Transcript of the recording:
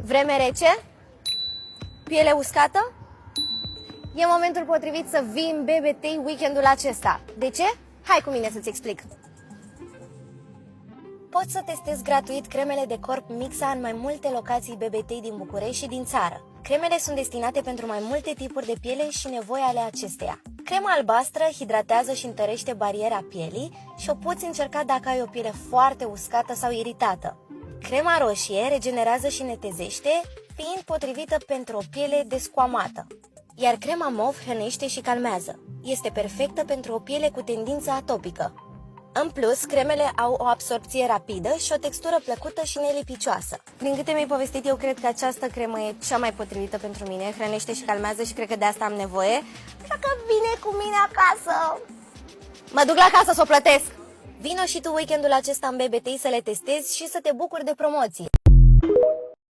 Vreme rece? Piele uscată? E momentul potrivit să vii în BBT weekendul acesta. De ce? Hai cu mine să-ți explic. Poți să testezi gratuit cremele de corp Mixa în mai multe locații BBT din București și din țară. Cremele sunt destinate pentru mai multe tipuri de piele și nevoi ale acesteia. Crema albastră hidratează și întărește bariera pielii și o poți încerca dacă ai o piele foarte uscată sau iritată. Crema roșie regenerează și netezește, fiind potrivită pentru o piele descoamată. Iar crema mov hrănește și calmează. Este perfectă pentru o piele cu tendință atopică. În plus, cremele au o absorbție rapidă și o textură plăcută și nelipicioasă. Din câte mi-ai povestit, eu cred că această cremă e cea mai potrivită pentru mine. Hrănește și calmează și cred că de asta am nevoie. Așa că vine cu mine acasă. Mă duc la casă să o plătesc. Vino și tu weekendul acesta în BBT să le testezi și să te bucuri de promoții.